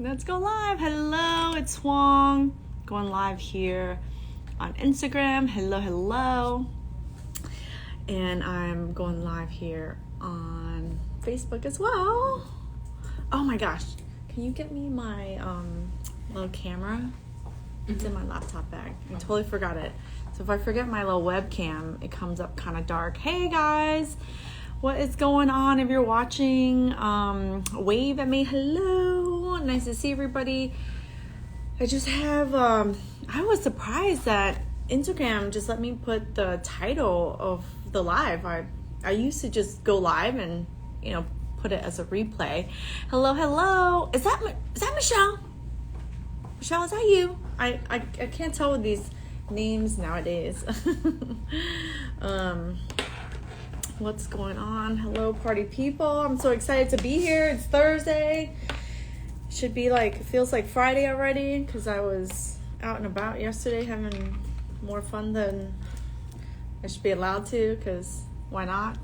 Let's go live. Hello, it's Huang. Going live here on Instagram. Hello. And I'm going live here on Facebook as well. Oh my gosh. Can you get me my little camera? It's in my laptop bag. I totally forgot it. So if I forget my little webcam, it comes up kind of dark. Hey guys. What is going on? If you're watching, wave at me. Hello. Nice to see everybody. I just have, I was surprised that Instagram just let me put the title of the live. I used to just go live and, put it as a replay. Hello. Is that Michelle? Michelle, is that you? I can't tell with these names nowadays. What's going on? Hello, party people. I'm so excited to be here. It's Thursday. Should be feels like Friday already because I was out and about yesterday having more fun than I should be allowed to, because why not?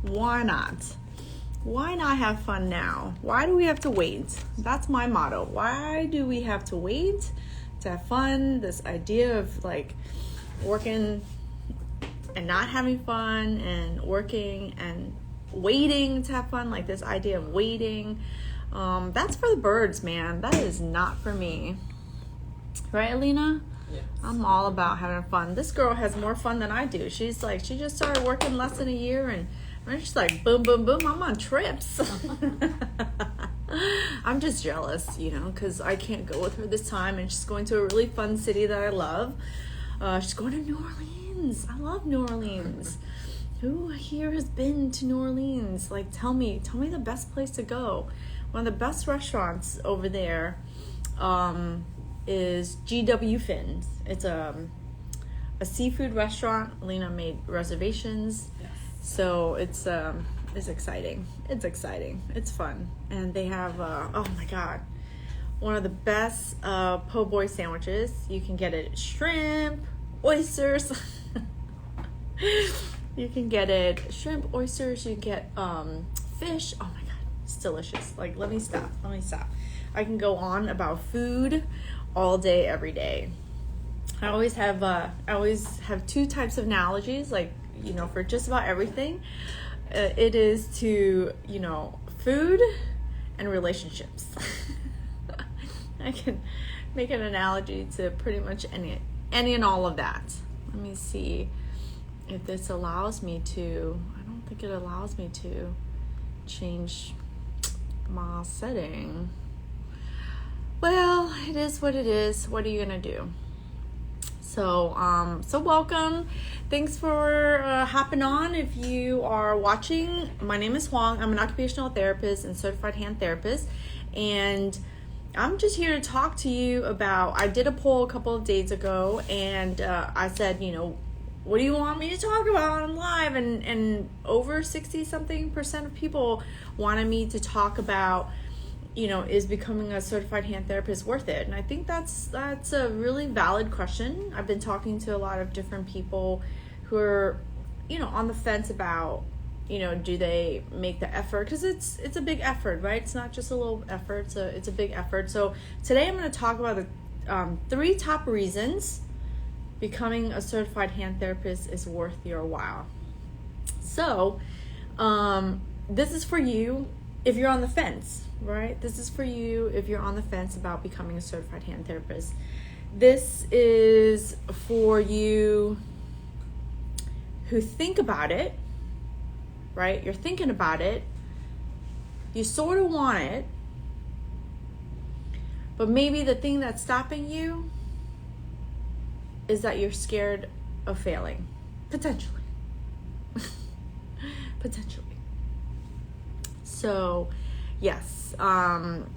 Why not? Why not have fun now? Why do we have to wait? That's my motto. Why do we have to wait to have fun? This idea of working and not having fun, and working and waiting to have fun, this idea of waiting, that's for the birds, man. That is not for me. Right, Alina? Yes. I'm all about having fun. This girl has more fun than I do. She's she just started working less than a year, and she's boom, boom, boom, I'm on trips. I'm just jealous, because I can't go with her this time, and she's going to a really fun city that I love. She's going to New Orleans. I love New Orleans. Who here has been to New Orleans? Tell me the best place to go. One of the best restaurants over there is GW Finn's. It's a seafood restaurant. Lena made reservations. Yes. So it's exciting. It's exciting. It's fun. And they have oh my god, one of the best po' boy sandwiches. You can get it shrimp, oysters. You can get it shrimp, oysters. You get fish. Oh my god, it's delicious. Let me stop. I can go on about food all day, every day. I always have two types of analogies, for just about everything. It is to, food and relationships. I can make an analogy to pretty much any and all of that. Let me see if this allows me to. I don't think it allows me to change my setting. Well, it is what it is. What are you gonna do? So welcome. Thanks for hopping on. If you are watching, my name is Huang. I'm an occupational therapist and certified hand therapist, and I'm just here to talk to you about, I did a poll a couple of days ago, and I said, what do you want me to talk about on live? And over 60-something% of people wanted me to talk about, is becoming a certified hand therapist worth it? And I think that's a really valid question. I've been talking to a lot of different people who are, on the fence about, do they make the effort? Because it's a big effort, right? It's not just a little effort. It's a big effort. So today I'm going to talk about the 3 top reasons becoming a certified hand therapist is worth your while. So this is for you if you're on the fence, right? This is for you if you're on the fence about becoming a certified hand therapist. This is for you who think about it, right? You're thinking about it. You sort of want it. But maybe the thing that's stopping you is that you're scared of failing. Potentially. Potentially. So, yes.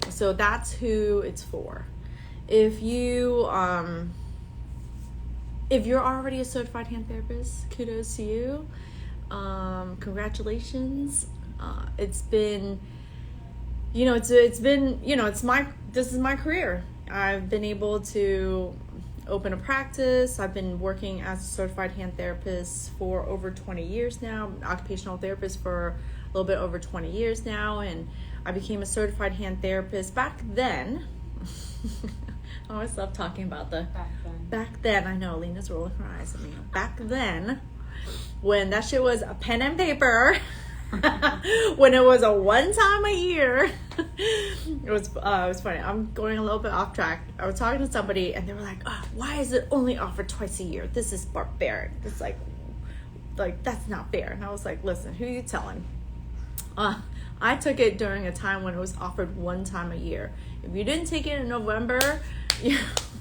So that's who it's for. If you're already a certified hand therapist, kudos to you. Congratulations. It's been, this is my career. I've been able to open a practice. I've been working as a certified hand therapist for over 20 years now. I'm an occupational therapist for little bit over 20 years now, and I became a certified hand therapist. Back then, I always love talking about back then. I know Lena's rolling her eyes at me. Back then, when that shit was a pen and paper, when it was a one time a year, it was funny. I'm going a little bit off track. I was talking to somebody and they were like, "Oh, why is it only offered twice a year? This is barbaric. It's like that's not fair." And I was like, "Listen, who are you telling?" I took it during a time when it was offered one time a year. If you didn't take it in November,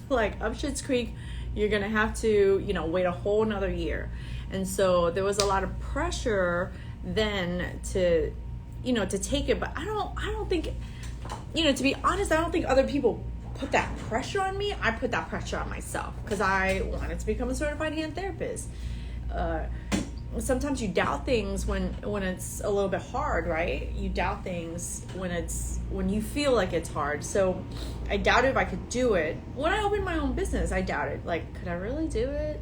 like up Schitt's Creek, you're gonna have to, wait a whole another year. And so there was a lot of pressure then to take it. But I don't think, to be honest, I don't think other people put that pressure on me. I put that pressure on myself because I wanted to become a certified hand therapist. Sometimes you doubt things when it's a little bit hard, right? You doubt things when you feel like it's hard. So I doubted if I could do it. When I opened my own business, I doubted, like, could I really do it?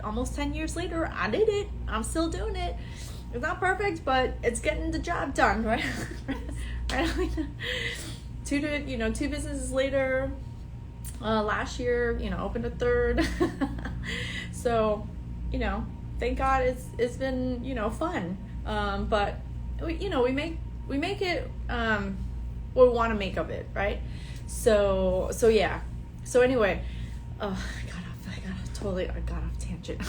Almost 10 years later, I did it. I'm still doing it. It's not perfect, but it's getting the job done, right? Right? Two businesses later, last year, opened a third. So, thank God it's been, fun. But we make it what we want to make of it, right? So yeah. So anyway, I got off tangent.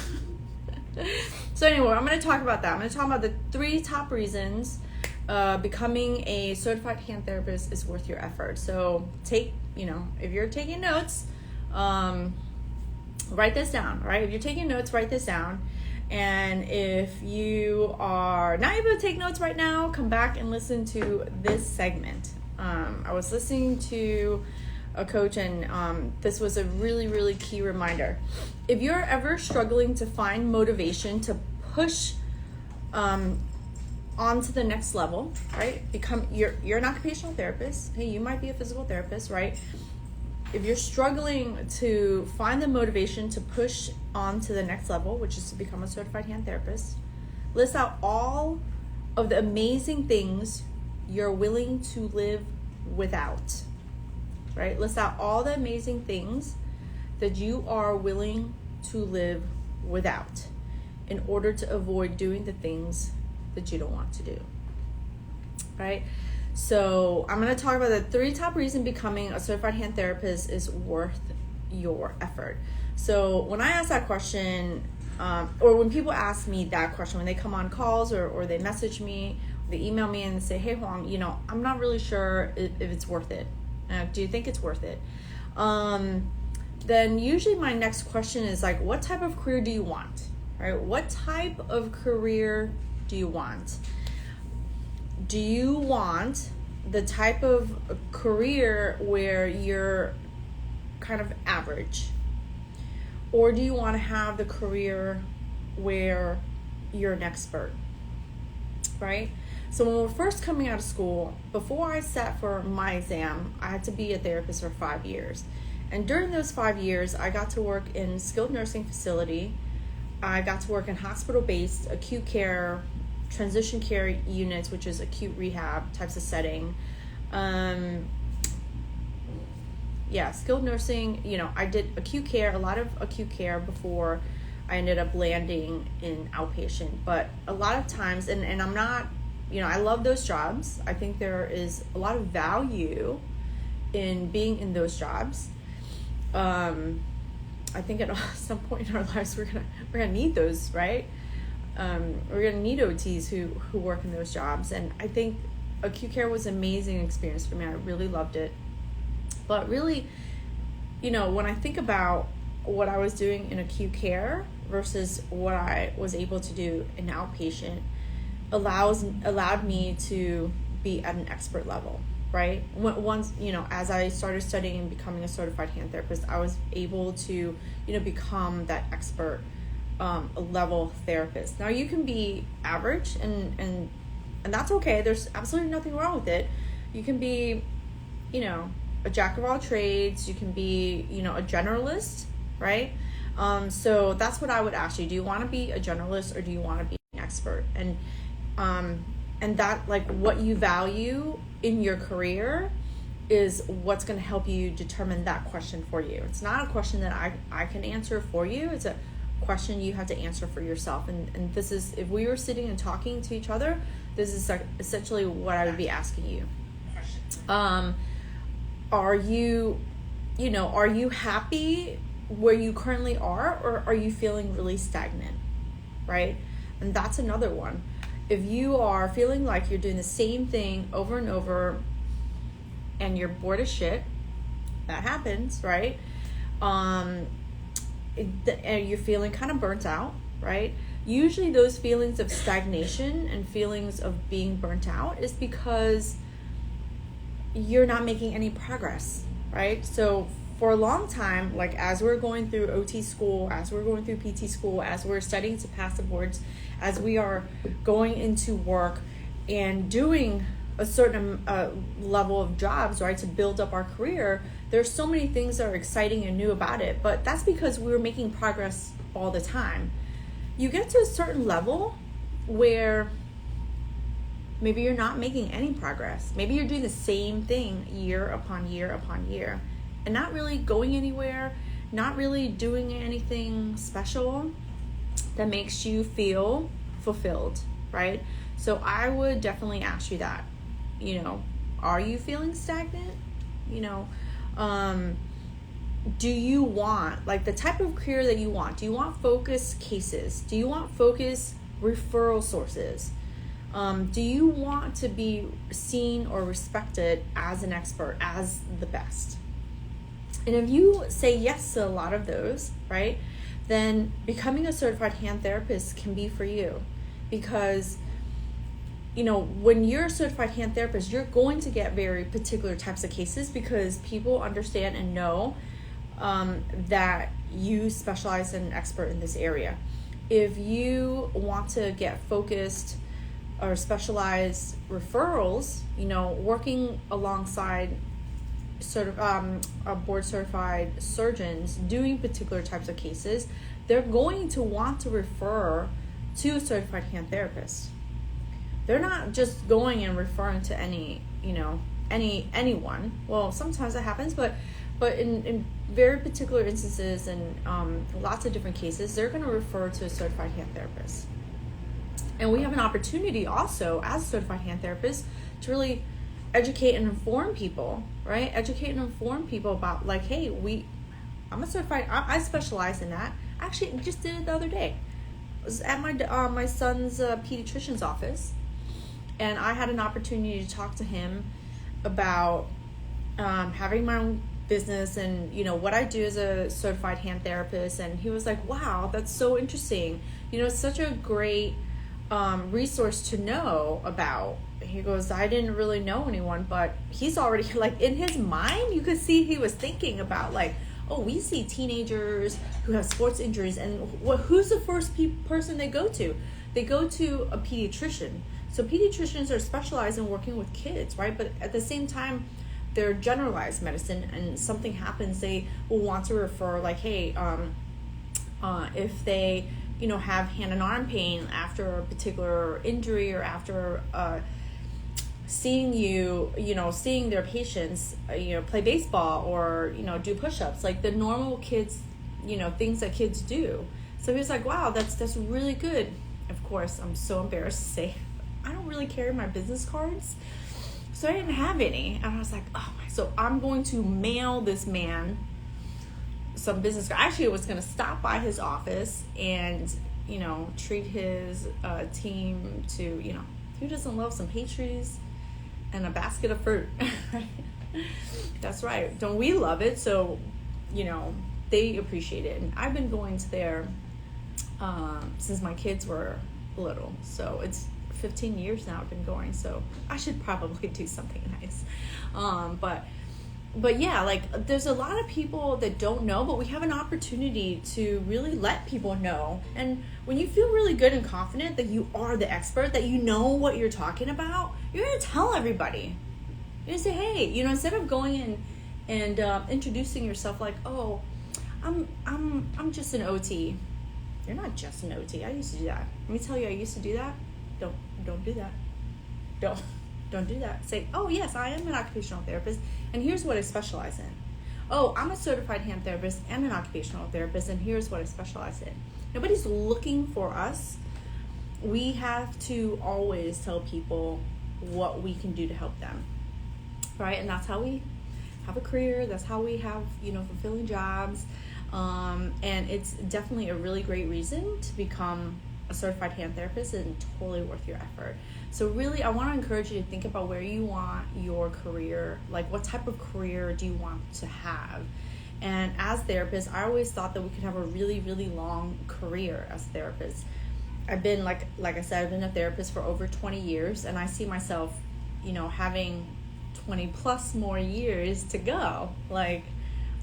So anyway, I'm going to talk about that. I'm going to talk about the 3 top reasons becoming a certified hand therapist is worth your effort. So if you're taking notes, write this down, right? If you're taking notes, write this down. And if you are not able to take notes right now, come back and listen to this segment. I was listening to a coach, and this was a really, really key reminder. If you're ever struggling to find motivation to push on to the next level, right? You're an occupational therapist. Hey, you might be a physical therapist, right? If you're struggling to find the motivation to push on to the next level, which is to become a certified hand therapist, list out all of the amazing things you're willing to live without, right? List out all the amazing things that you are willing to live without in order to avoid doing the things that you don't want to do, right? So I'm going to talk about the 3 top reasons becoming a certified hand therapist is worth your effort. So when I ask that question, or when people ask me that question, when they come on calls or they message me, they email me and say, "Hey Huang, I'm not really sure if it's worth it. Do you think it's worth it?" Then usually my next question is like, what type of career do you want? Right? What type of career do you want? Do you want the type of career where you're kind of average? Or do you want to have the career where you're an expert? Right? So when we're first coming out of school, before I sat for my exam, I had to be a therapist for 5 years. And during those 5 years, I got to work in skilled nursing facility. I got to work in hospital-based acute care, transition care units, which is acute rehab types of setting. Skilled nursing, I did acute care, a lot of acute care before I ended up landing in outpatient. But a lot of times, and I'm not, I love those jobs. I think there is a lot of value in being in those jobs. I think at some point in our lives we're gonna need those, right? We're gonna need OTs who work in those jobs, and I think acute care was an amazing experience for me. I really loved it. But really, when I think about what I was doing in acute care versus what I was able to do in outpatient, allowed me to be at an expert level, right? Once, as I started studying and becoming a certified hand therapist, I was able to, become that expert level therapist. Now you can be average and that's okay. There's absolutely nothing wrong with it. You can be, a jack of all trades. You can be, a generalist, right? So that's what I would ask you. Do you want to be a generalist or do you want to be an expert? And And that, like, what you value in your career is what's going to help you determine that question for you. It's not a question that I can answer for you. It's a question you have to answer for yourself. And this is, if we were sitting and talking to each other, this is essentially what I would be asking you. Are you happy where you currently are, or are you feeling really stagnant, right? And that's another one. If you are feeling like you're doing the same thing over and over and you're bored as shit, that happens, right? And you're feeling kind of burnt out, right? Usually those feelings of stagnation and feelings of being burnt out is because you're not making any progress, right? So for a long time, like as we're going through OT school, as we're going through PT school, as we're studying to pass the boards, as we are going into work and doing a certain level of jobs, right, to build up our career, there's so many things that are exciting and new about it. But that's because we were making progress all the time. You get to a certain level where maybe you're not making any progress. Maybe you're doing the same thing year upon year upon year and not really going anywhere, not really doing anything special that makes you feel fulfilled, right? So I would definitely ask you that, are you feeling stagnant? Do you want, like, the type of career that you want? Do you want focused cases? Do you want focused referral sources? Do you want to be seen or respected as an expert, as the best? And if you say yes to a lot of those, right, then becoming a certified hand therapist can be for you. Because, when you're a certified hand therapist, you're going to get very particular types of cases because people understand and know that you specialize and expert in this area. If you want to get focused or specialized referrals, working alongside board certified surgeons doing particular types of cases, they're going to want to refer to a certified hand therapist. They're not just going and referring to anyone. Well, sometimes that happens, but in very particular instances and lots of different cases, they're going to refer to a certified hand therapist. And we have an opportunity also as a certified hand therapist to really educate and inform people, right? Educate and inform people about, like, hey, I'm a certified, I specialize in that. Actually, I just did it the other day. I was at my son's pediatrician's office, and I had an opportunity to talk to him about having my own business and what I do as a certified hand therapist. And he was like, wow, that's so interesting. It's such a great resource to know about. He goes, I didn't really know anyone, but he's already, like, in his mind, you could see he was thinking about, like, oh, we see teenagers who have sports injuries, and who's the first person they go to? They go to a pediatrician. So pediatricians are specialized in working with kids, right? But at the same time, they're generalized medicine, and something happens, they will want to refer, like, hey, if they have hand and arm pain after a particular injury, or after seeing their patients play baseball, or do push-ups, like the normal kids things that kids do. So he was like, wow, that's really good. Of course, I'm so embarrassed to say I don't really carry my business cards, so I didn't have any. And I was like, oh my, so I'm going to mail this man some business cards. Actually, I was going to stop by his office and treat his team to who doesn't love some pastries and a basket of fruit. That's right, don't we love it? So they appreciate it. And I've been going to there since my kids were little, so it's 15 years now I've been going, so I should probably do something nice. But yeah, like, there's a lot of people that don't know, but we have an opportunity to really let people know. And when you feel really good and confident that you are the expert, that you know what you're talking about, you're going to tell everybody. You're going to say, hey, instead of going in and introducing yourself like, oh, I'm just an OT. You're not just an OT. I used to do that. Let me tell you, I used to do that. Don't do that. Don't do that. Say, oh yes, I am an occupational therapist, and here's what I specialize in. Oh, I'm a certified hand therapist and an occupational therapist, and here's what I specialize in. Nobody's looking for us. We have to always tell people what we can do to help them, right? And that's how we have a career. That's how we have, fulfilling jobs. And it's definitely a really great reason to become a certified hand therapist, and totally worth your effort. So really, I want to encourage you to think about where you want your career, like what type of career do you want to have? And as therapists, I always thought that we could have a really, really long career as therapists. I've been, like I said, I've been a therapist for over 20 years, and I see myself, having 20 plus more years to go. Like,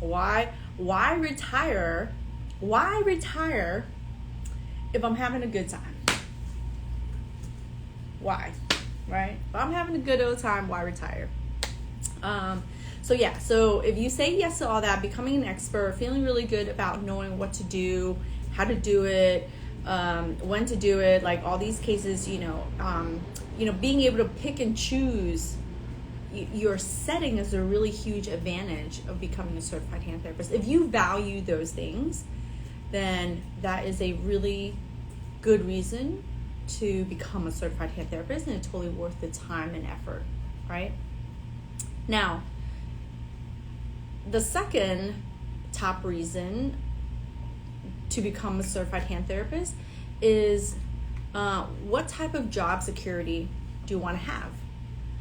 why retire? Why retire if I'm having a good time? Why? Right? If I'm having a good old time, why retire? So if you say yes to all that, becoming an expert, feeling really good about knowing what to do, how to do it, when to do it, like all these cases, being able to pick and choose your setting is a really huge advantage of becoming a certified hand therapist. If you value those things, then that is a really good reason to become a certified hand therapist, and it's totally worth the time and effort, right? Now, the second top reason to become a certified hand therapist is what type of job security do you want to have?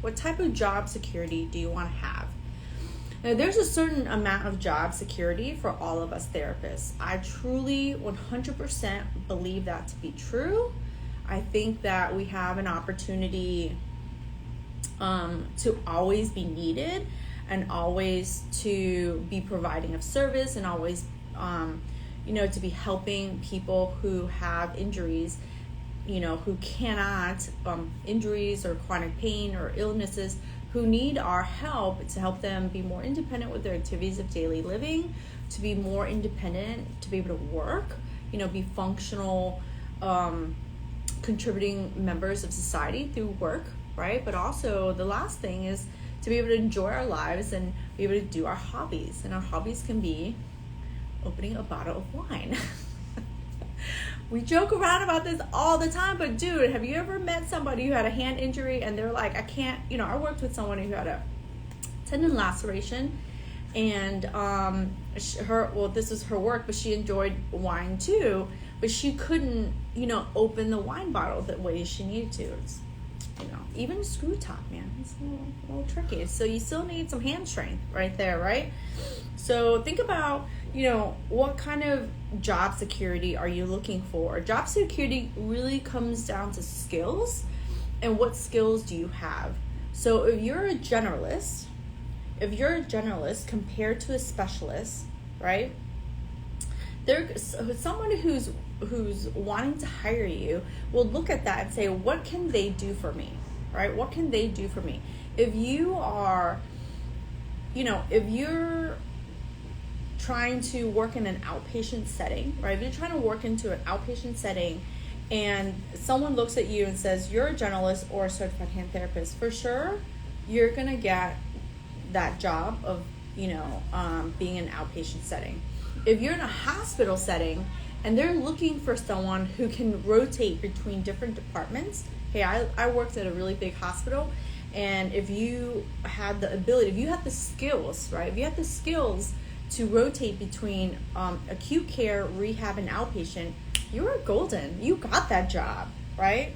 What type of job security do you want to have? Now, there's a certain amount of job security for all of us therapists. I truly 100% believe that to be true. I think that we have an opportunity to always be needed, and always to be providing of service, and always to be helping people who have injuries, who cannot, injuries or chronic pain or illnesses, who need our help to help them be more independent with their activities of daily living, to be more independent, to be able to work, be functional, contributing members of society through work, right? But also the last thing is to be able to enjoy our lives and be able to do our hobbies. And our hobbies can be opening a bottle of wine. We joke around about this all the time, but dude, have you ever met somebody who had a hand injury and they're like, I can't, I worked with someone who had a tendon laceration, and this was her work, but she enjoyed wine too, but she couldn't, open the wine bottle the way she needed to. It's, even a screw top, man, it's a little tricky. So you still need some hand strength right there, right? So think about, what kind of job security are you looking for? Job security really comes down to skills, and what skills do you have? So if you're a generalist compared to a specialist, right? Someone who's wanting to hire you will look at that and say, what can they do for me, right? What can they do for me? If you are, if you're trying to work in an outpatient setting, right? If you're trying to work into an outpatient setting and someone looks at you and says, you're a generalist or a certified hand therapist, for sure, you're going to get that job of, being in an outpatient setting. If you're in a hospital setting and they're looking for someone who can rotate between different departments, hey, I worked at a really big hospital, and if you had the ability, if you had the skills, right? If you had the skills to rotate between acute care, rehab, and outpatient, you were golden. You got that job, right?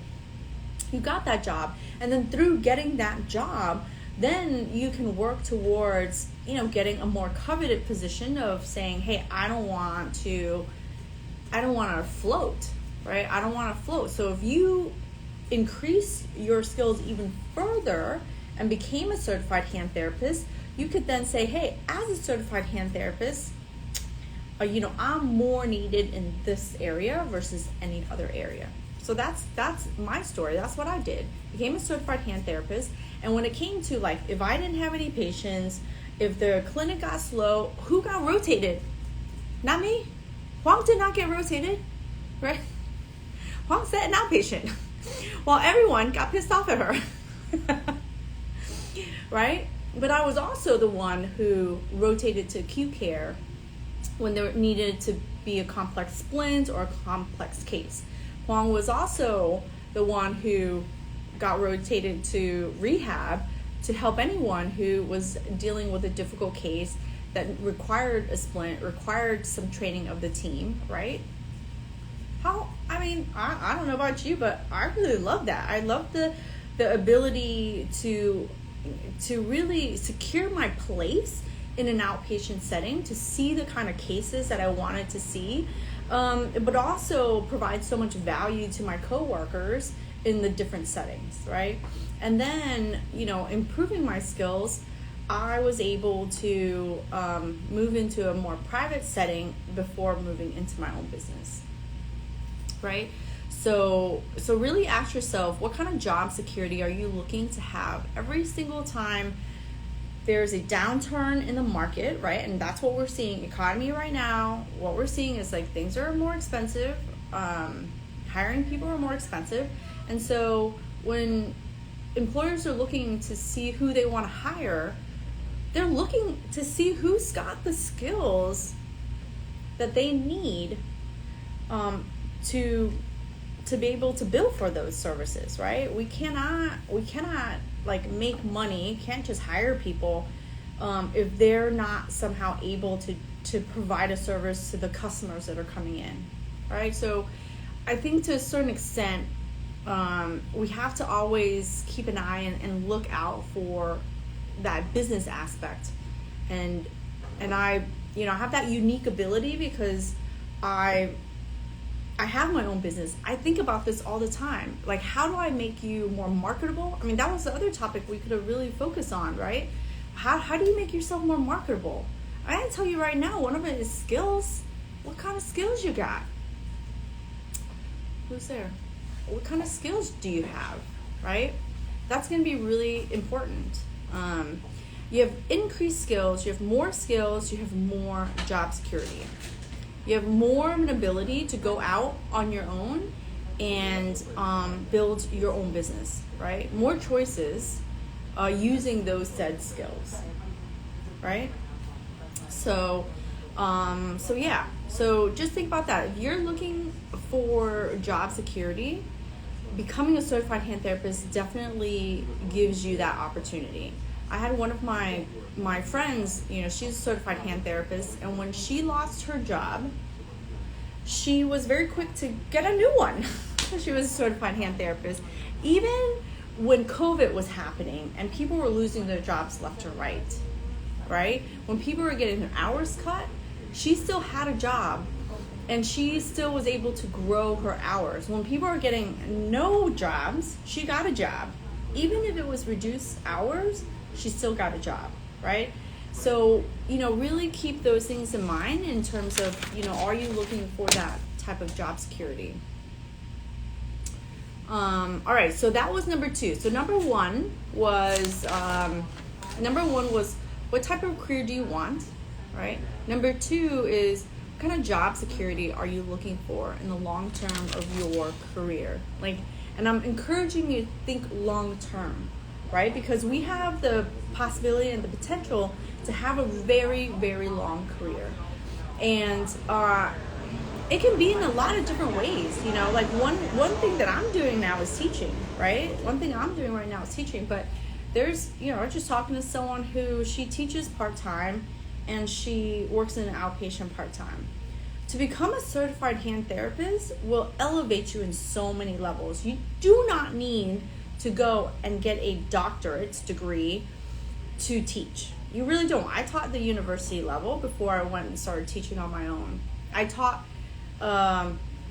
You got that job. And then through getting that job, then you can work towards, getting a more coveted position of saying, hey, I don't want to float, right? I don't want to float. So if you increase your skills even further and became a certified hand therapist, you could then say, hey, as a certified hand therapist, I'm more needed in this area versus any other area. So that's my story. That's what I did. Became a certified hand therapist. And when it came to, like, if I didn't have any patients, if the clinic got slow, who got rotated? Not me. Huang did not get rotated, right? Huang said an outpatient. Well, everyone got pissed off at her. Right? But I was also the one who rotated to acute care when there needed to be a complex splint or a complex case. Huang was also the one who got rotated to rehab to help anyone who was dealing with a difficult case that required a splint, required some training of the team, right? I don't know about you, but I really love that. I love the ability to really secure my place in an outpatient setting, to see the kind of cases that I wanted to see, but also provide so much value to my coworkers in the different settings, right? And then, improving my skills, I was able to move into a more private setting before moving into my own business, right? So really ask yourself, what kind of job security are you looking to have? Every single time there's a downturn in the market, right? And that's what we're seeing. Economy right now, what we're seeing is like things are more expensive. Hiring people are more expensive. And so when employers are looking to see who they want to hire, they're looking to see who's got the skills that they need to be able to bill for those services, right? We cannot like make money, can't just hire people if they're not somehow able to provide a service to the customers that are coming in, right? So I think to a certain extent, we have to always keep an eye and look out for that business aspect. And I have that unique ability because I have my own business. I think about this all the time. Like, how do I make you more marketable? I mean, that was the other topic we could have really focused on, right? How do you make yourself more marketable? I can tell you right now, one of it is skills. What kind of skills you got? Who's there? What kind of skills do you have, right? That's going to be really important. You have increased skills, you have more job security. You have more of an ability to go out on your own and build your own business, right? More choices using those said skills, right? So yeah. So just think about that. If you're looking for job security, becoming a certified hand therapist definitely gives you that opportunity. I had one of my friends, she's a certified hand therapist, and when she lost her job, she was very quick to get a new one. She was a certified hand therapist. Even when COVID was happening and people were losing their jobs left and right? When people were getting their hours cut, she still had a job and she still was able to grow her hours. When people were getting no jobs, she got a job. Even if it was reduced hours, she still got a job, right? So, really keep those things in mind in terms of, are you looking for that type of job security? All right, so that was number 2. So number one was what type of career do you want, right? Number 2 is what kind of job security are you looking for in the long term of your career? And I'm encouraging you to think long term, right? Because we have the possibility and the potential to have a very, very long career. And it can be in a lot of different ways, like one thing that I'm doing now is teaching, right? One thing I'm doing right now is teaching, but there's, I'm just talking to someone who she teaches part-time and she works in an outpatient part-time. To become a certified hand therapist will elevate you in so many levels. You do not need to go and get a doctorate degree to teach. You really don't. I taught the university level before I went and started teaching on my own. I taught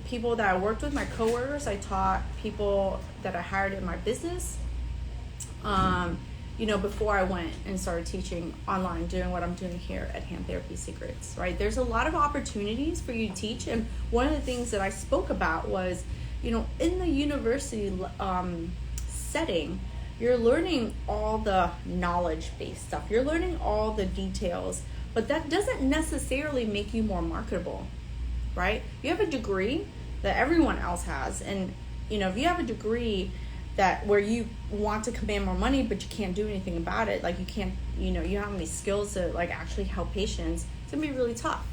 people that I worked with, my coworkers. I taught people that I hired in my business, before I went and started teaching online, doing what I'm doing here at Hand Therapy Secrets, right? There's a lot of opportunities for you to teach. And one of the things that I spoke about was, in the university setting, you're learning all the knowledge-based stuff. You're learning all the details, but that doesn't necessarily make you more marketable, right? You have a degree that everyone else has, and if you have a degree that where you want to command more money, but you can't do anything about it, like you can't, you don't have any skills to like actually help patients, it's gonna be really tough,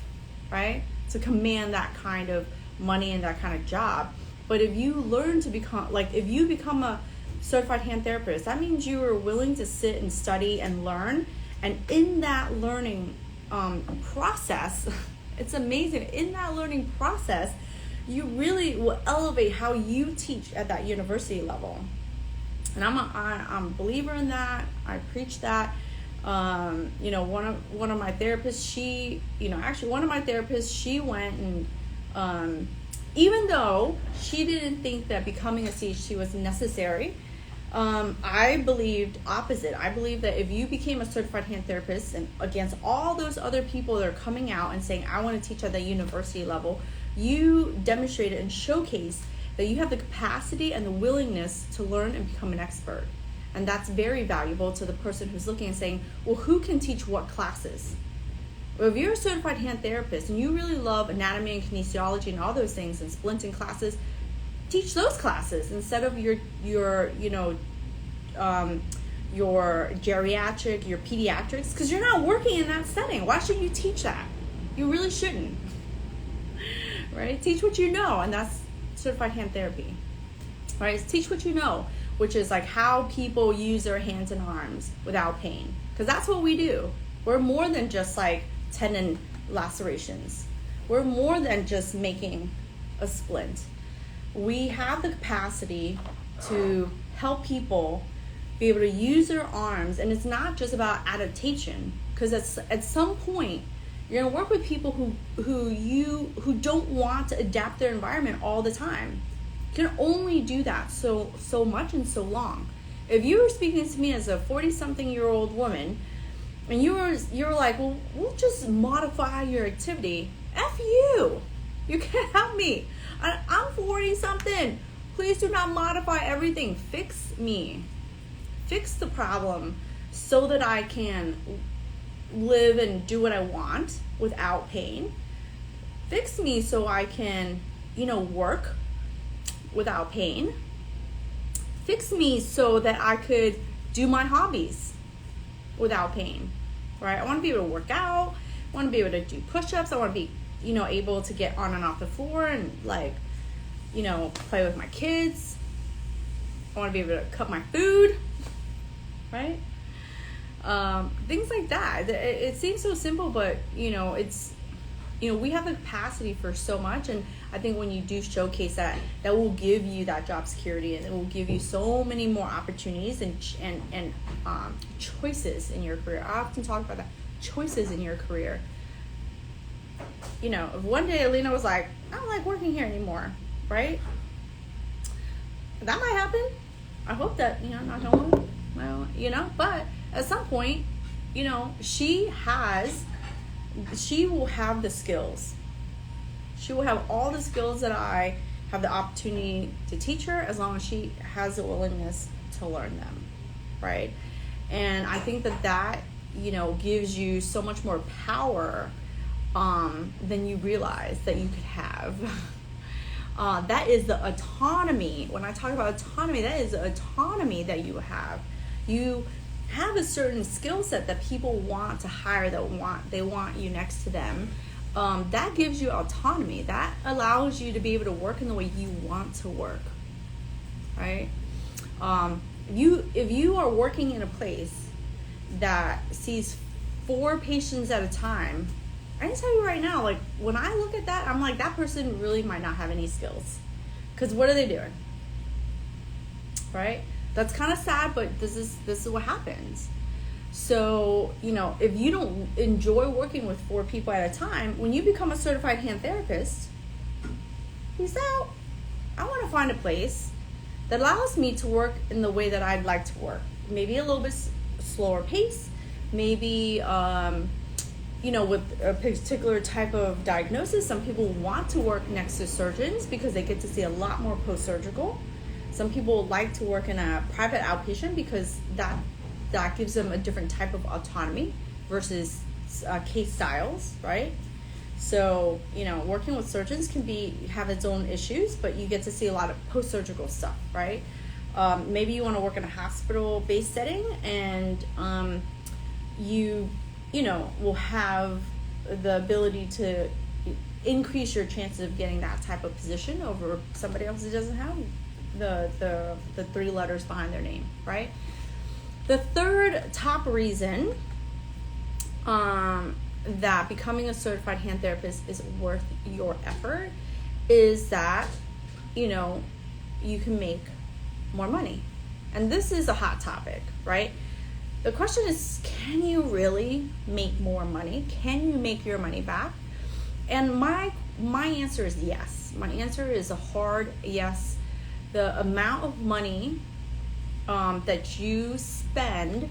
right? To command that kind of money and that kind of job. But if you learn to become, like if you become a certified hand therapist, that means you are willing to sit and study and learn. And in that learning process, it's amazing. In that learning process, you really will elevate how you teach at that university level. And I'm a believer in that. I preach that. One of my therapists, she went and even though she didn't think that becoming a CHT was necessary, I believed opposite. I believe that if you became a certified hand therapist and against all those other people that are coming out and saying, I want to teach at the university level, you demonstrated and showcased that you have the capacity and the willingness to learn and become an expert. And that's very valuable to the person who's looking and saying, well, who can teach what classes? Well, if you're a certified hand therapist and you really love anatomy and kinesiology and all those things and splinting classes, teach those classes instead of your geriatric, your pediatrics, because you're not working in that setting. Why should you teach that? You really shouldn't. Right? Teach what you know, and that's certified hand therapy. Right? Teach what you know, which is like how people use their hands and arms without pain. Because that's what we do. We're more than just like tendon lacerations. We're more than just making a splint. We have the capacity to help people be able to use their arms, and it's not just about adaptation, because at some point you're going to work with people who don't want to adapt their environment all the time. You can only do that so much and so long. If you were speaking to me as a 40-something-year-old woman, and you were like, well, we'll just modify your activity. F you. You can't help me. I'm 40-something. Please do not modify everything. Fix me. Fix the problem so that I can live and do what I want without pain. Fix me so I can, work without pain. Fix me so that I could do my hobbies without pain, right? I want to be able to work out. I want to be able to do push-ups. I want to be, able to get on and off the floor and play with my kids. I want to be able to cut my food, right? Things like that. It seems so simple, but it's, we have the capacity for so much. And I think when you do showcase that will give you that job security, and it will give you so many more opportunities and choices in your career. I often talk about that, choices in your career. If one day Alina was like, I don't like working here anymore, right? That might happen. I hope that, not going, but at some point, she will have the skills. She will have all the skills that I have the opportunity to teach her, as long as she has the willingness to learn them, right? And I think that gives you so much more power than you realize that you could have. That is the autonomy. When I talk about autonomy, that is the autonomy that you have. You have a certain skill set that people want to hire, they want you next to them. That gives you autonomy. That allows you to be able to work in the way you want to work, right? If you are working in a place that sees 4 patients at a time, I can tell you right now, like when I look at that, I'm like, that person really might not have any skills. Because what are they doing? Right? That's kind of sad, but this is what happens. So, if you don't enjoy working with 4 people at a time, when you become a certified hand therapist, peace out. I want to find a place that allows me to work in the way that I'd like to work. Maybe a little bit slower pace, maybe with a particular type of diagnosis. Some people want to work next to surgeons because they get to see a lot more post-surgical. Some people like to work in a private outpatient because that gives them a different type of autonomy versus case styles, right? So, working with surgeons can have its own issues, but you get to see a lot of post-surgical stuff, right? Maybe you want to work in a hospital-based setting, and you will have the ability to increase your chances of getting that type of position over somebody else who doesn't have the 3 letters behind their name, right? The third top reason that becoming a certified hand therapist is worth your effort is that, you can make more money. And this is a hot topic, right? The question is, can you really make more money? Can you make your money back? And my answer is yes. My answer is a hard yes. The amount of money that you spend,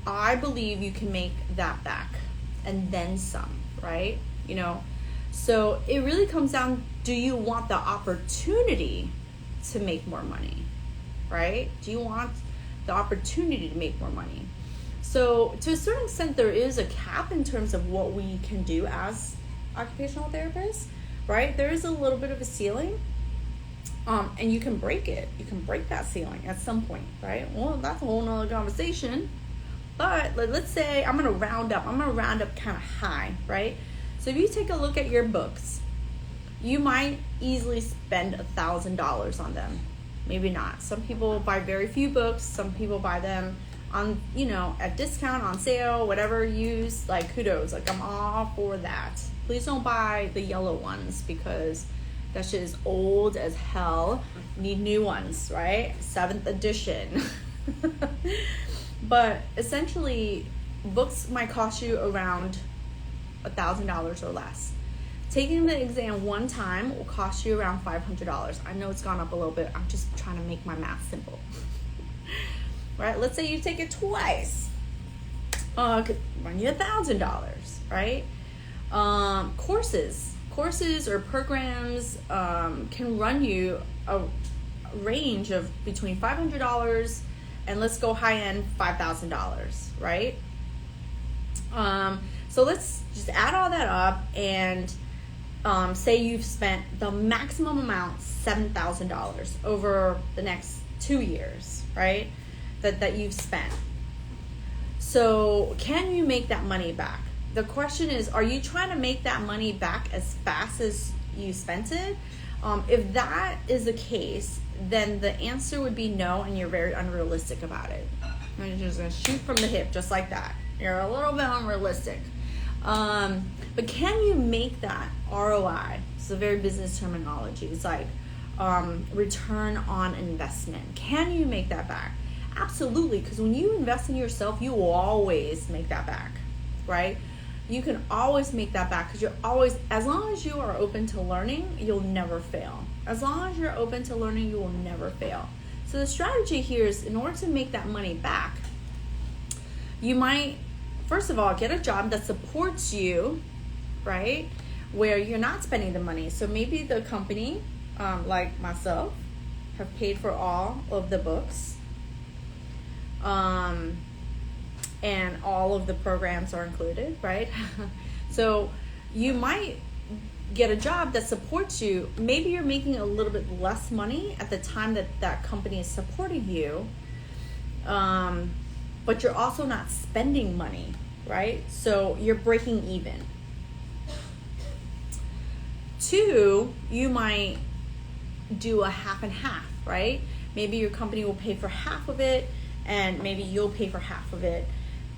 I believe you can make that back and then some, right? So it really comes down, do you want the opportunity to make more money, right? Do you want the opportunity to make more money? So to a certain extent, there is a cap in terms of what we can do as occupational therapists, right? There is a little bit of a ceiling, and you can break it. You can break that ceiling at some point, right? Well, that's a whole nother conversation. But let's say I'm gonna round up kind of high, right? So if you take a look at your books, you might easily spend $1,000 on them. Maybe not. Some people buy very few books. Some people buy them on, at discount, on sale, whatever use. Like, kudos. Like, I'm all for that. Please don't buy the yellow ones because that shit is old as hell. Need new ones, right? 7th edition. But essentially, books might cost you around $1,000 or less. Taking the exam one time will cost you around $500. I know it's gone up a little bit. I'm just trying to make my math simple. Right? Let's say you take it twice. Could run you $1,000, right? Courses or programs can run you a range of between $500 and let's go high end $5,000, right? So let's just add all that up and say you've spent the maximum amount, $7,000 over the next 2 years, right? That you've spent. So can you make that money back? The question is, are you trying to make that money back as fast as you spent it? If that is the case, then the answer would be no, and you're very unrealistic about it. You're just gonna shoot from the hip, just like that. You're a little bit unrealistic. But can you make that ROI? It's a very business terminology. It's like return on investment. Can you make that back? Absolutely, because when you invest in yourself, you will always make that back, right? You can always make that back because you're always, as long as you are open to learning, you'll never fail. As long as you're open to learning, you will never fail. So the strategy here is, in order to make that money back, you might, first of all, get a job that supports you, right? Where you're not spending the money. So maybe the company, like myself, have paid for all of the books. And all of the programs are included, right? So you might get a job that supports you. Maybe you're making a little bit less money at the time that company is supporting you, but you're also not spending money, right? So you're breaking even. 2, you might do a half and half, right? Maybe your company will pay for half of it, and maybe you'll pay for half of it,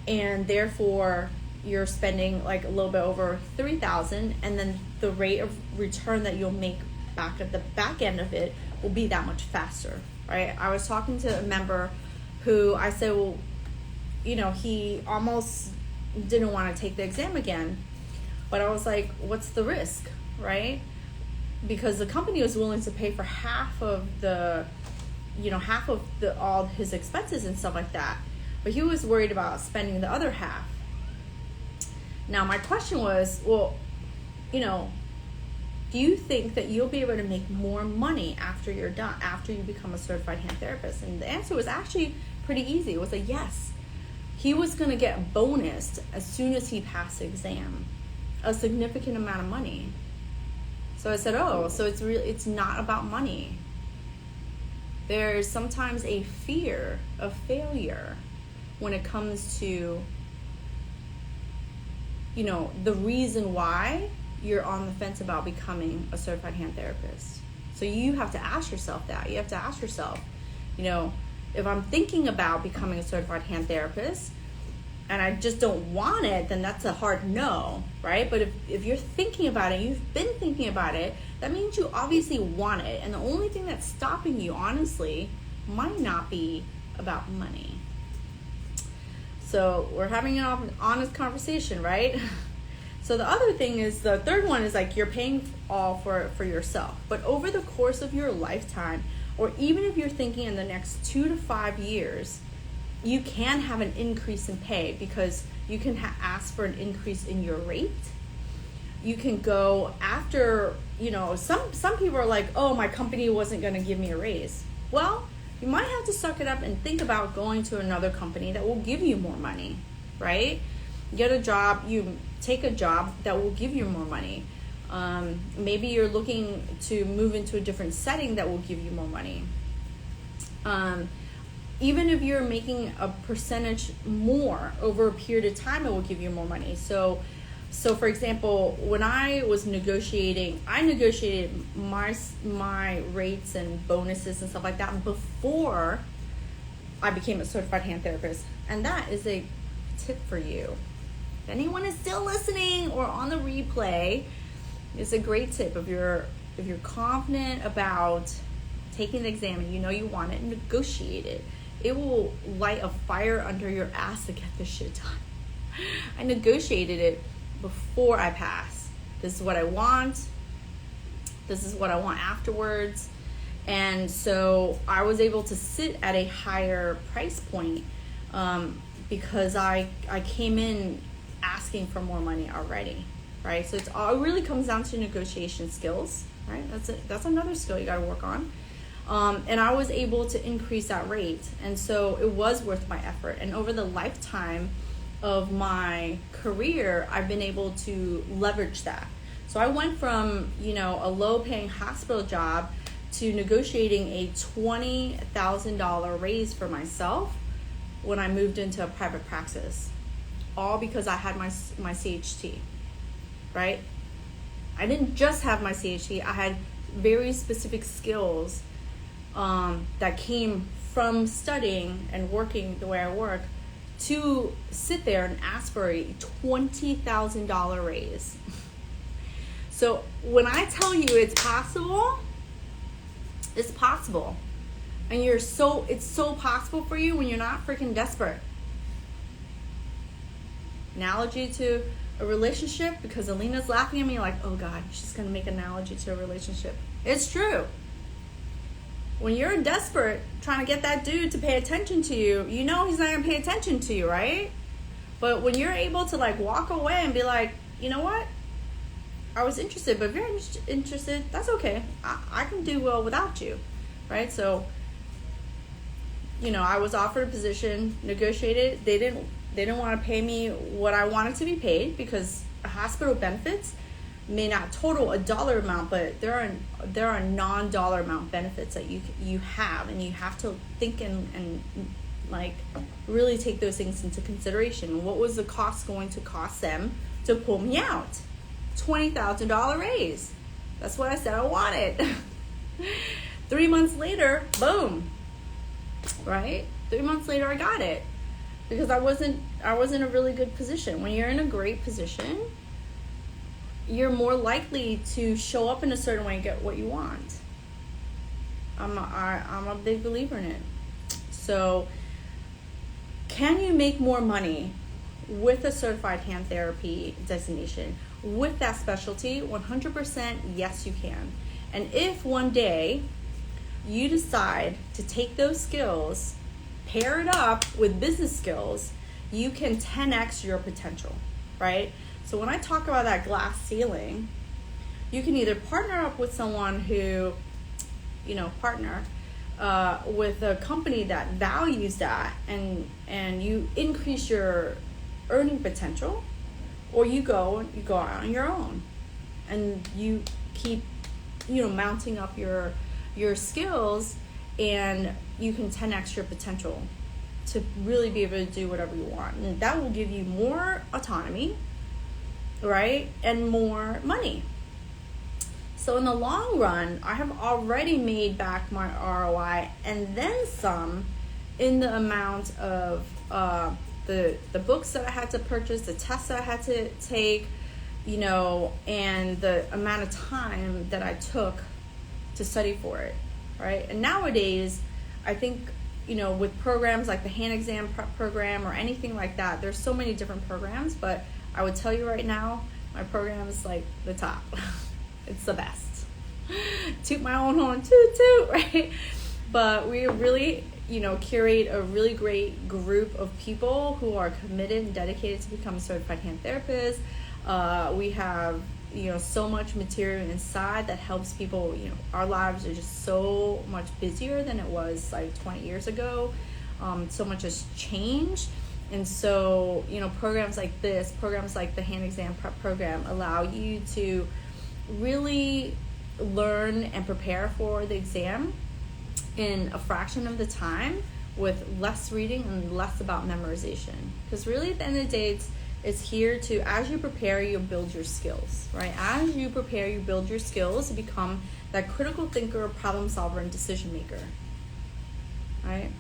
and therefore you're spending like a little bit over $3,000, and then the rate of return that you'll make back at the back end of it will be that much faster, right? I was talking to a member who I said, well, he almost didn't want to take the exam again, but I was like, what's the risk, right? Because the company was willing to pay for half of all his expenses and stuff like that, but he was worried about spending the other half. Now my question was, well, do you think that you'll be able to make more money after you're done, after you become a certified hand therapist? And the answer was actually pretty easy. It was a yes. He was going to get bonused as soon as he passed the exam. a significant amount of money. So I said, oh, so it's not about money. There's sometimes a fear of failure when it comes to, the reason why you're on the fence about becoming a certified hand therapist. So you have to ask yourself that. You have to ask yourself, if I'm thinking about becoming a certified hand therapist and I just don't want it, then that's a hard no, right? But if you're thinking about it, you've been thinking about it, that means you obviously want it. And the only thing that's stopping you, honestly, might not be about money. So we're having an honest conversation, right? So the other thing is, the third one is like you're paying all for yourself. But over the course of your lifetime, or even if you're thinking in the next 2 to 5 years, you can have an increase in pay because you can ask for an increase in your rate. You can go after, some people are like, oh, my company wasn't going to give me a raise. Well, you might have to suck it up and think about going to another company that will give you more money, right? Get a job, you take a job that will give you more money. Maybe you're looking to move into a different setting that will give you more money. Even if you're making a percentage more over a period of time, it will give you more money. So for example, when I was negotiating, I negotiated my rates and bonuses and stuff like that before I became a certified hand therapist. And that is a tip for you. If anyone is still listening or on the replay, it's a great tip. If you're confident about taking the exam and you want it, negotiate it. It will light a fire under your ass to get this shit done. I negotiated it before I passed. This is what I want. This is what I want afterwards. And so I was able to sit at a higher price point because I came in asking for more money already, right? So it really comes down to negotiation skills, right? That's another skill you got to work on. And I was able to increase that rate. And so it was worth my effort. And over the lifetime of my career, I've been able to leverage that. So I went from, a low paying hospital job to negotiating a $20,000 raise for myself when I moved into a private practice, all because I had my CHT, right? I didn't just have my CHT, I had very specific skills that came from studying and working the way I work to sit there and ask for a $20,000 raise. So when I tell you it's possible, it's possible. And it's so possible for you when you're not freaking desperate. Analogy to a relationship, because Alina's laughing at me like, oh God, she's going to make an analogy to a relationship. It's true. When you're desperate trying to get that dude to pay attention to you, he's not going to pay attention to you, right? But when you're able to walk away and be like, you know what? I was interested, but if you're interested, that's okay. I can do well without you, right? So, I was offered a position, negotiated. They didn't want to pay me what I wanted to be paid because hospital benefits may not total a dollar amount, but there are non-dollar amount benefits that you have, and you have to think and really take those things into consideration. What was the cost going to cost them to pull me out? $20,000 raise. That's what I said I wanted. 3 months later, boom. Right? 3 months later, I got it because I wasn't in a really good position. When you're in a great position, you're more likely to show up in a certain way and get what you want. I'm a big believer in it. So, can you make more money with a certified hand therapy designation? With that specialty, 100% yes you can. And if one day you decide to take those skills, pair it up with business skills, you can 10x your potential, right? So when I talk about that glass ceiling, you can either partner up with someone who, partner with a company that values that and you increase your earning potential, or you go out on your own, and you keep, mounting up your skills, and you can 10x your potential to really be able to do whatever you want. And that will give you more autonomy, right? And more money. So in the long run, I have already made back my ROI and then some, in the amount of the books that I had to purchase, the tests that I had to take, and the amount of time that I took to study for it, right? And nowadays, I think, with programs like the hand exam prep program or anything like that, there's so many different programs, but I would tell you right now, my program is like the top. It's the best. Toot my own horn, toot toot, right? But we really, curate a really great group of people who are committed and dedicated to become a certified hand therapist. We have, so much material inside that helps people. Our lives are just so much busier than it was like 20 years ago. So much has changed. And so, programs like this, programs like the hand exam prep program, allow you to really learn and prepare for the exam in a fraction of the time, with less reading and less about memorization. Because really, at the end of the day, it's here to, as you prepare, you build your skills, right? As you prepare, you build your skills to become that critical thinker, problem solver, and decision maker, right?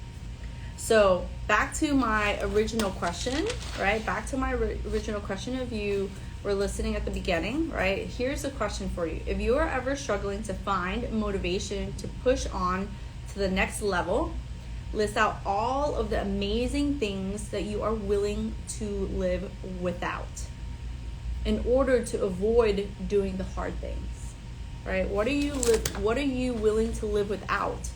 So back to my original question, right? Back to my original question, if you were listening at the beginning, right? Here's a question for you. If you are ever struggling to find motivation to push on to the next level, list out all of the amazing things that you are willing to live without in order to avoid doing the hard things, right? What are you willing to live without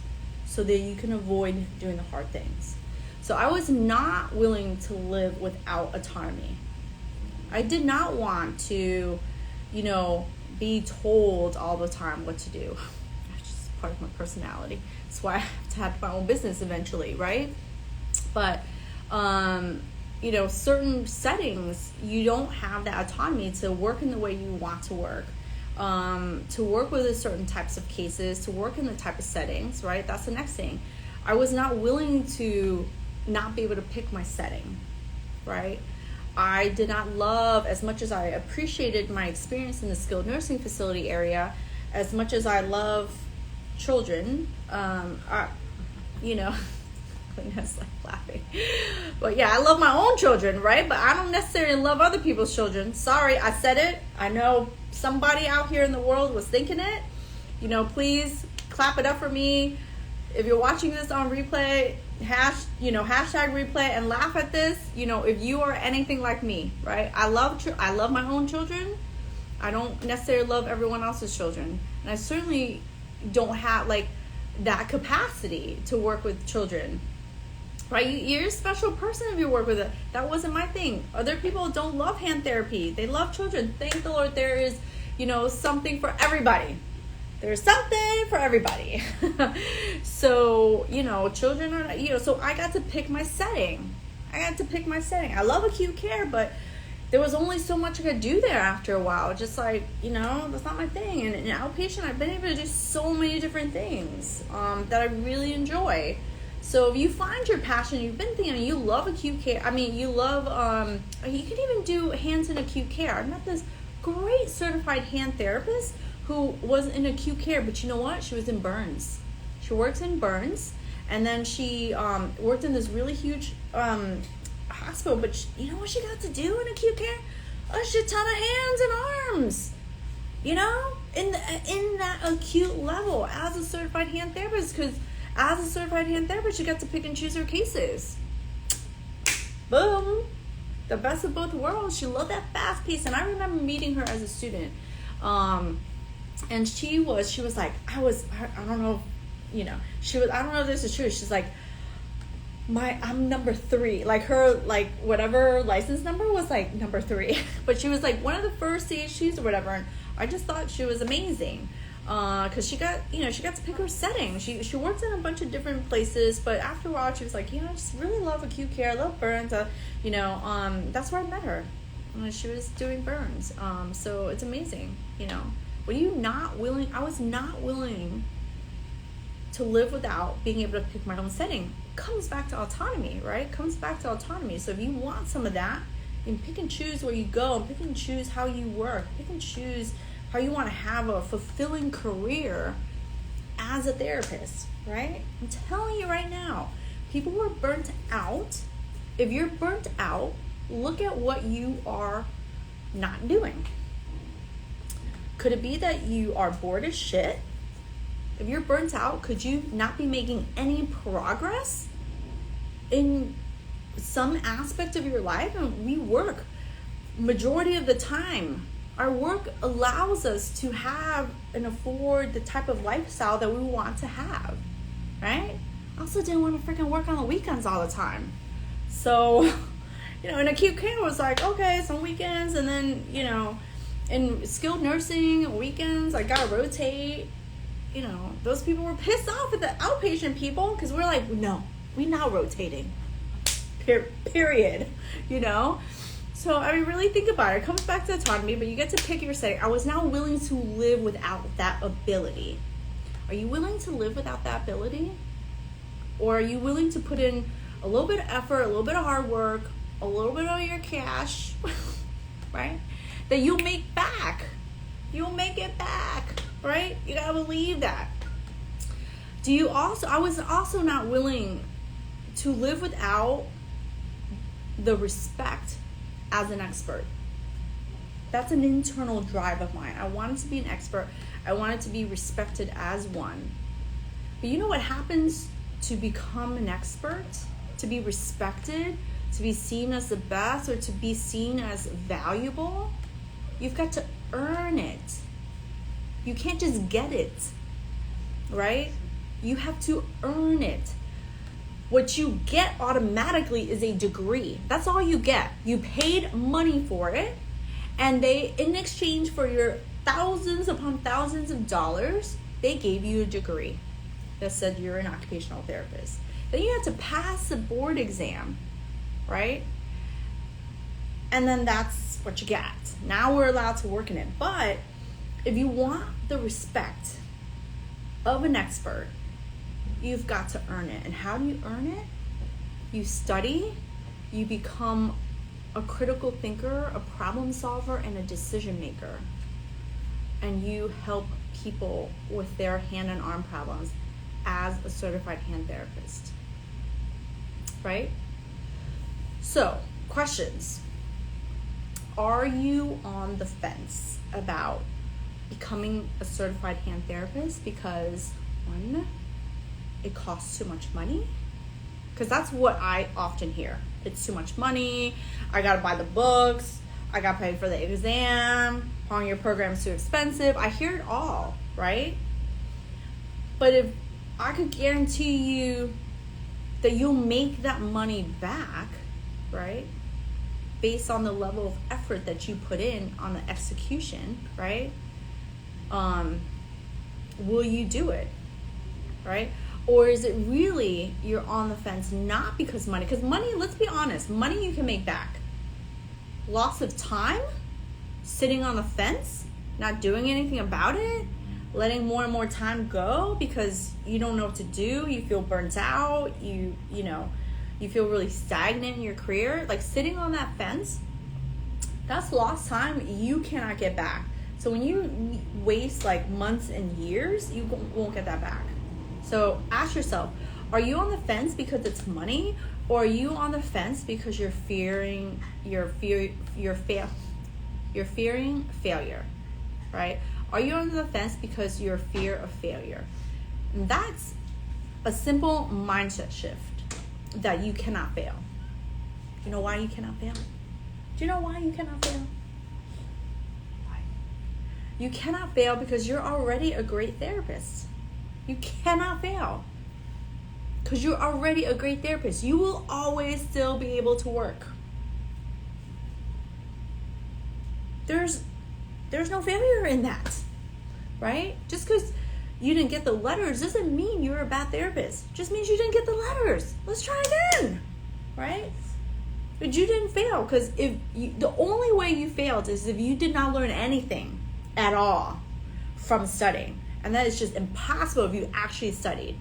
so that you can avoid doing the hard things? So I was not willing to live without autonomy. I did not want to, be told all the time what to do. That's just part of my personality. That's why I have to have my own business eventually, right? But, certain settings, you don't have that autonomy to work in the way you want to work with certain types of cases, to work in the type of settings, right? That's the next thing. I was not willing to not be able to pick my setting, right? I did not love, as much as I appreciated my experience in the skilled nursing facility area, as much as I love children, Lena's like laughing. But yeah, I love my own children, right? But I don't necessarily love other people's children. Sorry, I said it. I know somebody out here in the world was thinking it. Please clap it up for me. If you're watching this on replay, hashtag replay and laugh at this. If you are anything like me, right? I love my own children. I don't necessarily love everyone else's children, and I certainly don't have that capacity to work with children, right? You're a special person if you work with it. That wasn't my thing. Other people don't love hand therapy. They love children. Thank the Lord, there is something for everybody. There's something for everybody. So, children are, so I got to pick my setting. I love acute care, but there was only so much I could do there after a while. Just that's not my thing. And in outpatient, I've been able to do so many different things that I really enjoy. So if you find your passion, you've been thinking, you love acute care. You love, you can even do hands in acute care. I met this great certified hand therapist who was in acute care, but you know what? She was in burns. She works in burns, and then she worked in this really huge hospital. But you know what she got to do in acute care? A shit ton of hands and arms. In that acute level as a certified hand therapist, because as a certified hand therapist, you got to pick and choose her cases. Boom. The best of both worlds. She loved that fast pace, and I remember meeting her as a student. And she was like, I don't know, I don't know if this is true. She's like, I'm number 3. Her, whatever license number was number 3. But she was one of the first CHTs or whatever. And I just thought she was amazing. Cause she got to pick her setting. She worked in a bunch of different places, but after a while she was like, I just really love acute care. I love burns. That's where I met her. She was doing burns. So it's amazing, you know. Were you not willing? I was not willing to live without being able to pick my own setting. Comes back to autonomy, right? Comes back to autonomy. So if you want some of that, you can pick and choose where you go, pick and choose how you work, pick and choose how you want to have a fulfilling career as a therapist, right? I'm telling you right now, people who are burnt out, if you're burnt out, look at what you are not doing. Could it be that you are bored as shit? If you're burnt out, could you not be making any progress in some aspect of your life? And we work majority of the time. Our work allows us to have and afford the type of lifestyle that we want to have, right? I also didn't want to freaking work on the weekends all the time. So, you know, in acute care, it was like, okay, some weekends, and then, you know, in skilled nursing, weekends, I gotta rotate. You know, those people were pissed off at the outpatient people because we're like, no, we're not rotating. Period. You know? So, I mean, really think about it. It comes back to autonomy, but you get to pick your setting. I was now willing to live without that ability. Are you willing to live without that ability? Or are you willing to put in a little bit of effort, a little bit of hard work, a little bit of your cash, right? That you'll make back. You'll make it back, right? You gotta believe that. I was also not willing to live without the respect as an expert. That's an internal drive of mine. I wanted to be an expert. I wanted to be respected as one. But you know what happens to become an expert? To be respected, to be seen as the best, or to be seen as valuable? You've got to earn it. You can't just get it, right? You have to earn it. What you get automatically is a degree. That's all you get. You paid money for it, and they, in exchange for your thousands upon thousands of dollars, they gave you a degree that said you're an occupational therapist. Then you have to pass the board exam, right? And then that's what you get. Now we're allowed to work in it. But if you want the respect of an expert, you've got to earn it. And how do you earn it? You study, you become a critical thinker, a problem solver, and a decision maker. And you help people with their hand and arm problems as a certified hand therapist, right? So, questions. Are you on the fence about becoming a certified hand therapist because, one, it costs too much money? Because that's what I often hear. It's too much money. I gotta buy the books. I gotta pay for the exam. Your program's too expensive. I hear it all, right? But if I could guarantee you that you'll make that money back, right? Based on the level of effort that you put in on the execution, right? Will you do it, right? Or is it really you're on the fence not because money? Because money, let's be honest, money you can make back. Loss of time, sitting on the fence, not doing anything about it, letting more and more time go because you don't know what to do, you feel burnt out, you feel really stagnant in your career. Like sitting on that fence, that's lost time you cannot get back. So when you waste like months and years, you won't get that back. So ask yourself, are you on the fence because it's money, or are you on the fence because you're fearing failure, right? Are you on the fence because you're fear of failure? And that's a simple mindset shift that you cannot fail. You know why you cannot fail? Do you know why you cannot fail? Why? You cannot fail because you're already a great therapist. You cannot fail because you're already a great therapist. You will always still be able to work. There's no failure in that, right? Just because you didn't get the letters doesn't mean you're a bad therapist. It just means you didn't get the letters. Let's try again, right? But you didn't fail, because the only way you failed is if you did not learn anything at all from studying. And that is just impossible if you actually studied.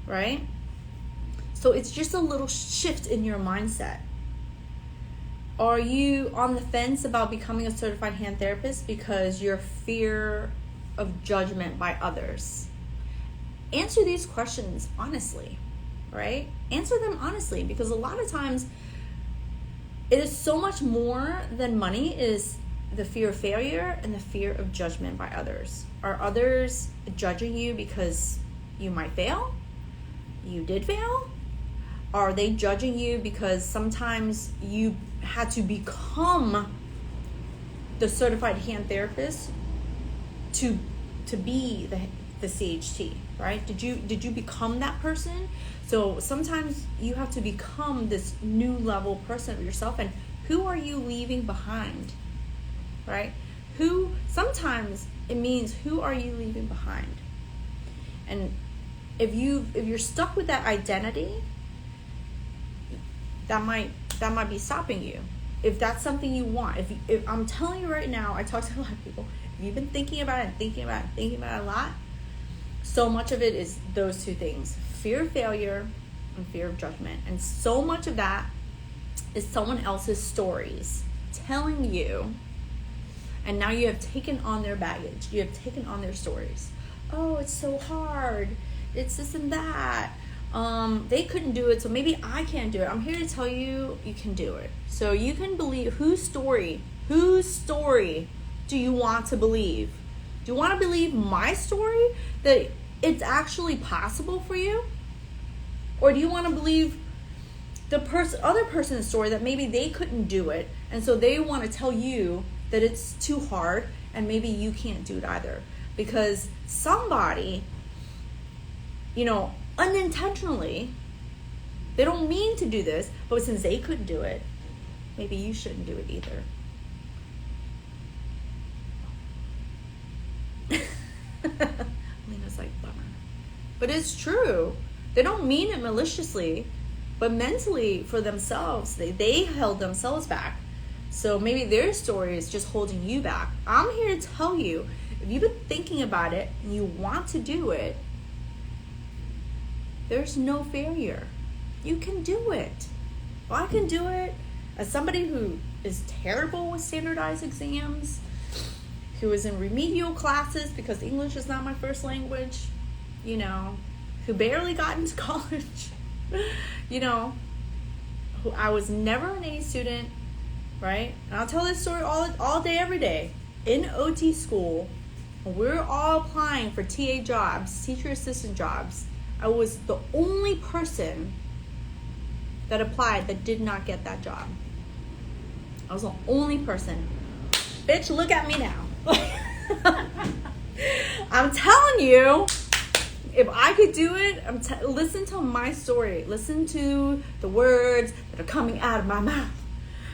Right? So it's just a little shift in your mindset. Are you on the fence about becoming a certified hand therapist because your fear of judgment by others? Answer these questions honestly, right? Answer them honestly, because a lot of times it is so much more than money. It is the fear of failure and the fear of judgment by others. Are others judging you because you might fail? You did fail? Are they judging you because sometimes you had to become the certified hand therapist to be the CHT, right? Did you become that person? So sometimes you have to become this new level person of yourself, and who are you leaving behind, right? Sometimes it means who are you leaving behind? And if you're stuck with that identity, that might be stopping you. If that's something you want, if I'm telling you right now, I talk to a lot of people, if you've been thinking about it a lot, so much of it is those two things: fear of failure and fear of judgment. And so much of that is someone else's stories telling you, and now you have taken on their baggage, you have taken on their stories. Oh, it's so hard, it's this and that. They couldn't do it, so maybe I can't do it. I'm here to tell you, you can do it. So you can believe whose story do you want to believe? Do you want to believe my story, that it's actually possible for you? Or do you want to believe the other person's story, that maybe they couldn't do it, and so they want to tell you that it's too hard and maybe you can't do it either? Because somebody, unintentionally, they don't mean to do this, but since they couldn't do it, maybe you shouldn't do it either. Lena's like, bummer. But it's true. They don't mean it maliciously, but mentally for themselves, they held themselves back. So maybe their story is just holding you back. I'm here to tell you, if you've been thinking about it and you want to do it, there's no failure. You can do it. Well, I can do it as somebody who is terrible with standardized exams, who is in remedial classes because English is not my first language, who barely got into college, who I was never an A student, right? And I'll tell this story all day, every day. In OT school, when we're all applying for TA jobs, teacher assistant jobs, I was the only person that applied that did not get that job. I was the only person. Bitch, look at me now. I'm telling you, if I could do it, listen to my story. Listen to the words that are coming out of my mouth.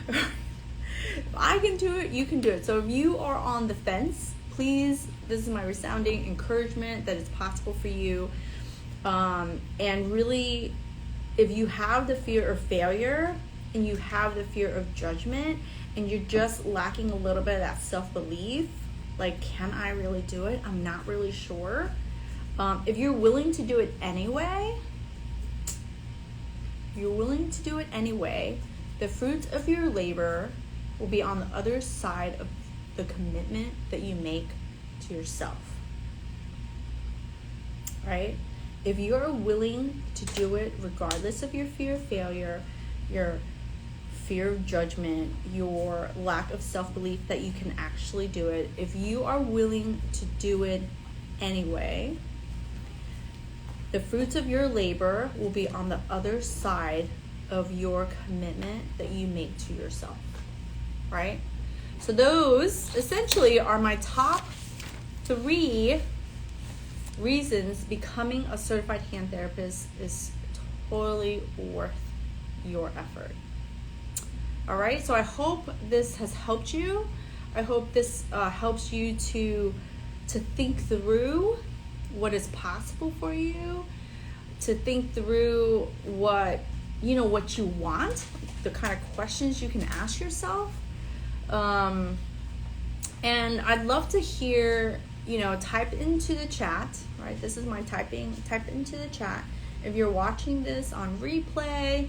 If I can do it, you can do it. So if you are on the fence, please, this is my resounding encouragement that it's possible for you. And really, if you have the fear of failure and you have the fear of judgment and you're just lacking a little bit of that self-belief, like, can I really do it? I'm not really sure. If you're willing to do it anyway, the fruits of your labor will be on the other side of the commitment that you make to yourself, right? If you're willing to do it regardless of your fear of failure, your fear of judgment, your lack of self-belief that you can actually do it, if you are willing to do it anyway, the fruits of your labor will be on the other side of your commitment that you make to yourself, right? So those essentially are my top 3 reasons becoming a certified hand therapist is totally worth your effort. All right, so I hope this has helped you. I hope this helps you to think through what is possible for you, to think through what what you want, the kind of questions you can ask yourself. And I'd love to hear, type into the chat, right? This is my typing. Type into the chat. If you're watching this on replay,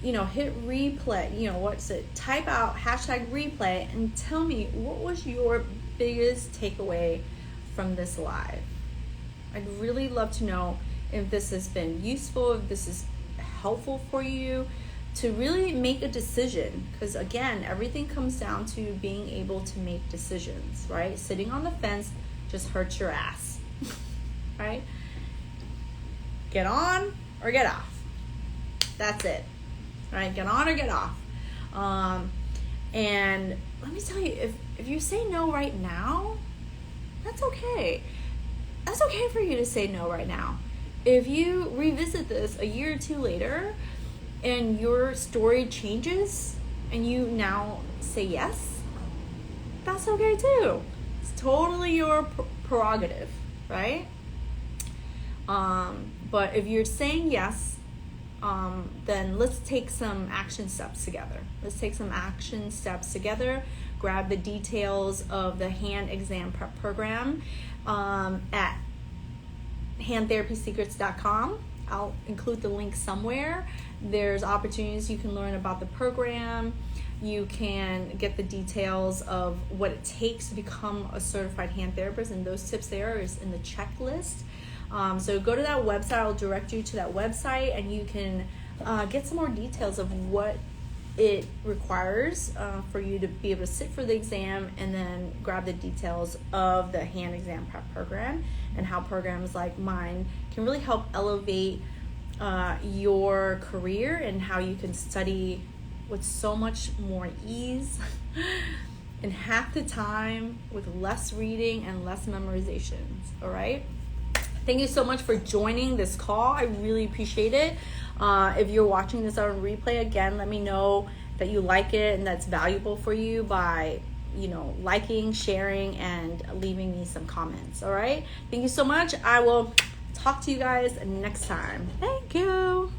hit replay. What's it? Type out #replay and tell me, what was your biggest takeaway from this live? I'd really love to know if this has been useful, if this is helpful for you to really make a decision. Because again, everything comes down to being able to make decisions, right? Sitting on the fence just hurts your ass, right? Get on or get off. That's it, right? Get on or get off. And let me tell you, if you say no right now, that's okay. That's okay for you to say no right now. If you revisit this a year or two later and your story changes and you now say yes, that's okay too. It's totally your prerogative, right? But if you're saying yes, then let's take some action steps together. Grab the details of the hand exam prep program at handtherapysecrets.com. I'll include the link somewhere. There's opportunities you can learn about the program. You can get the details of what it takes to become a certified hand therapist, and those tips there is in the checklist. So go to that website. I'll direct you to that website, and you can get some more details of what it requires for you to be able to sit for the exam, and then grab the details of the hand exam prep program and how programs like mine can really help elevate your career, and how you can study with so much more ease in half the time with less reading and less memorizations. All right. Thank you so much for joining this call. I really appreciate it. If you're watching this on replay, again, let me know that you like it and that's valuable for you by, liking, sharing, and leaving me some comments. All right. Thank you so much. I will talk to you guys next time. Thank you.